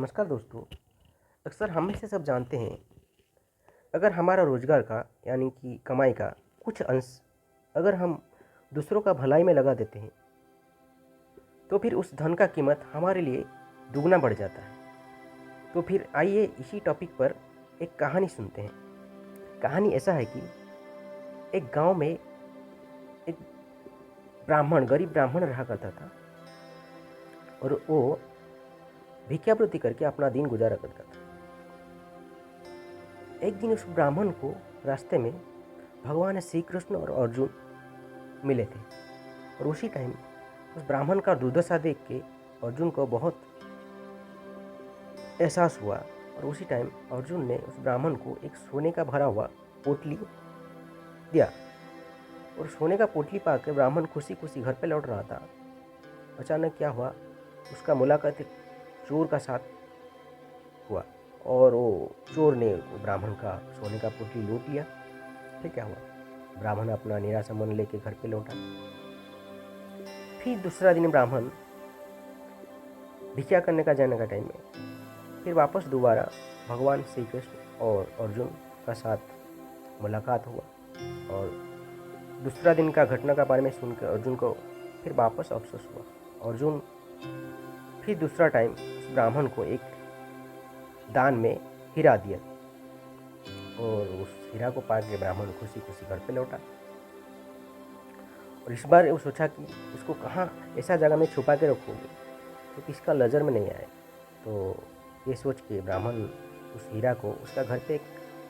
नमस्कार दोस्तों। अक्सर हम में से सब जानते हैं, अगर हमारा रोजगार का यानी कि कमाई का कुछ अंश अगर हम दूसरों का भलाई में लगा देते हैं तो फिर उस धन का कीमत हमारे लिए दुगना बढ़ जाता है। तो फिर आइए इसी टॉपिक पर एक कहानी सुनते हैं। कहानी ऐसा है कि एक गांव में एक गरीब ब्राह्मण रहा करता था और वो भिक्षावृत्ति करके अपना दिन गुजारा करता था। एक दिन उस ब्राह्मण को रास्ते में भगवान श्री कृष्ण और अर्जुन मिले थे और उसी टाइम उस ब्राह्मण का दुर्दशा देख के अर्जुन को बहुत एहसास हुआ और उसी टाइम अर्जुन ने उस ब्राह्मण को एक सोने का भरा हुआ पोटली दिया और सोने का पोटली पाकर ब्राह्मण खुशी खुशी घर पे लौट रहा था। अचानक क्या हुआ, उसका मुलाकात एक चोर का साथ हुआ और वो चोर ने वो ब्राह्मण का सोने का पोटली लूट लिया। फिर क्या हुआ, ब्राह्मण अपना निराशा मन लेके घर पे लौटा। फिर दूसरा दिन ब्राह्मण भिक्षा करने का जाने का टाइम में फिर वापस दोबारा भगवान श्री कृष्ण और अर्जुन का साथ मुलाकात हुआ और दूसरा दिन का घटना का बारे में सुनकर अर्जुन को फिर वापस अफसोस हुआ। अर्जुन फिर दूसरा टाइम उस ब्राह्मण को एक दान में हीरा दिया और उस हीरा को पा के ब्राह्मण खुशी खुशी घर पे लौटा। और इस बार वो सोचा कि उसको कहाँ ऐसा जगह में छुपा के रखूँगी तो किसका नज़र में नहीं आए। तो ये सोच के ब्राह्मण उस हीरा को, उसका घर पे एक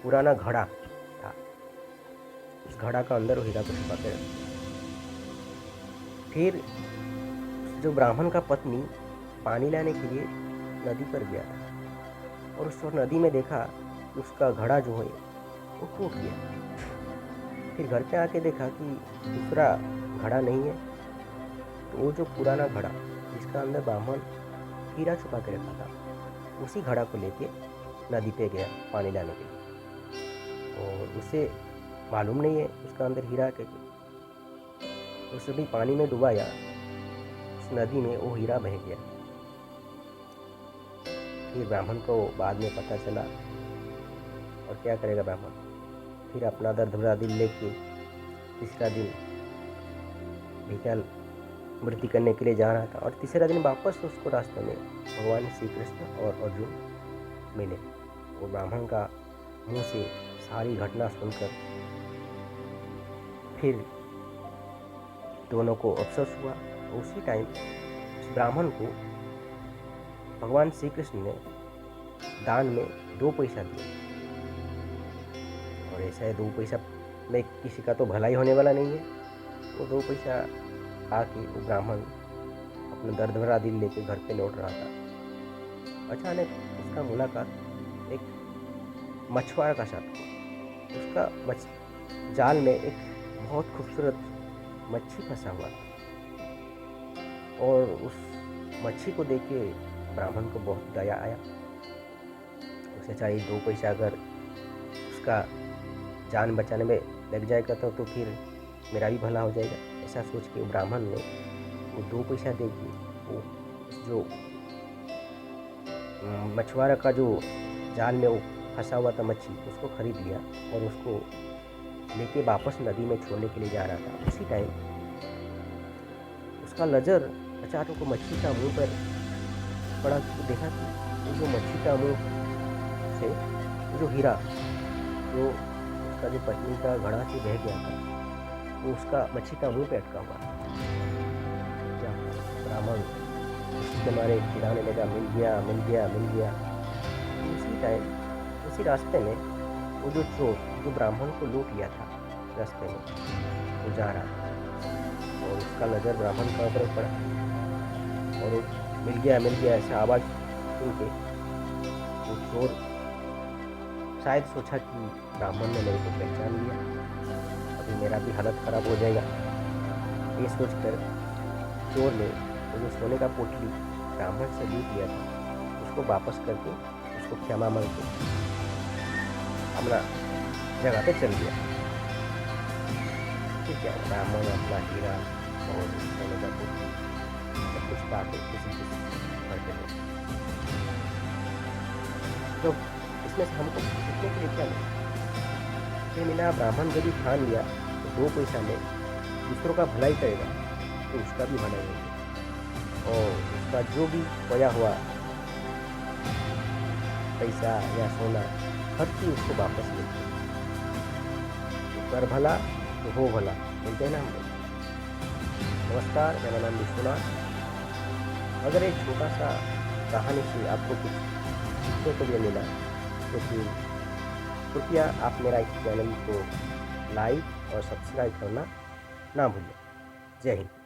पुराना घड़ा था, उस घड़ा का अंदर वो हीरा को छुपा के रखा। फिर जो ब्राह्मण का पत्नी पानी लाने के लिए नदी पर गया था और उस नदी में देखा कि उसका घड़ा जो है वो टूट गया। फिर घर पे आके देखा कि दूसरा घड़ा नहीं है, तो वो जो पुराना घड़ा जिसका अंदर ब्राह्मण हीरा छुपा के रखा था उसी घड़ा को लेके नदी पे गया पानी लाने के लिए और उसे मालूम नहीं है उसका अंदर हीरा के। उसे भी पानी में डुबाया, उस नदी में वो हीरा बह गया। फिर ब्राह्मण को बाद में पता चला और क्या करेगा ब्राह्मण, फिर अपना दर्द भरा दिल लेके तीसरा दिन भिक्षा वृत्ति करने के लिए जा रहा था और तीसरा दिन वापस उसको रास्ते में भगवान श्री कृष्ण और अर्जुन मिले। वो ब्राह्मण का मुंह से सारी घटना सुनकर फिर दोनों को अफसोस हुआ। उसी टाइम उस ब्राह्मण को भगवान श्री कृष्ण ने दान में 2 पैसा दिया और ऐसा है 2 पैसा में किसी का तो भलाई होने वाला नहीं है। वो 2 पैसा आके वो ब्राह्मण अपना दर्द भरा दिल लेके घर पे लौट रहा था। अचानक उसका मुलाकात एक मछुआरा का साथ हुआ। उसका जाल में एक बहुत खूबसूरत मच्छी फंसा हुआ था और उस मच्छी को देख के ब्राह्मण को बहुत दया आया। उसे चाहिए 2 पैसा अगर उसका जान बचाने में लग जाएगा तो फिर मेरा भी भला हो जाएगा। ऐसा सोच के ब्राह्मण ने वो 2 पैसा दे के वो जो मछुआरा का जो जाल में वो फंसा हुआ था मच्छी उसको खरीद लिया और उसको लेके वापस नदी में छोड़ने के लिए जा रहा था। उसी टाइम उसका नज़र अचानक को मच्छी का मुंह पर पड़ा तो देखा कि वो जो मच्छी का मुंह से जो हीरा जो उसका जो पत्नी का घड़ा से बह गया था वो उसका मच्छी का मुंह पे अटका हुआ। क्या ब्राह्मण उसके मारे चिल्लाने लगा, मिल गया मिल गया मिल गया। उसी टाइम उसी रास्ते में वो जो चोर जो ब्राह्मण को लूट लिया था रास्ते में वो जा रहा था और उसका नज़र ब्राह्मण का ऊपर पड़ा और वो मिल गया ऐसा आवाज़ सुन के वो चोर शायद सोचा कि ब्राह्मण ने मेरे को पहचान लिया, अभी मेरा भी हालत ख़राब हो जाएगा। ये सोचकर चोर ने वो जो सोने का पोटली ब्राह्मण से लूट लिया था उसको वापस करके उसको क्षमा मांग के अपना जगह पे चल गया। फिर क्या, ब्राह्मण अपना हीरा और सोने का पोटली सब कुछ पा के किसी घर पे तो इसमें से हमको सीखने के लिए क्या मिला कि मीना ब्राह्मण यदि ठान लिया तो 2 पैसा में दूसरों का भलाई करेगा तो उसका भी भलाई होगा और उसका जो भी खोया हुआ पैसा या सोना हर चीज़ उसको वापस मिलती है। तो कर भला तो हो भला, बोलते हैं ना हम लोग। नमस्कार, मेरा नाम विश्वनाथ। अगर एक छोटा सा कहानी से आपको कुछ सीखने के लिए मिला तो फिर कृपया आप मेरा इस चैनल को लाइक और सब्सक्राइब करना ना भूलें। जय हिंद।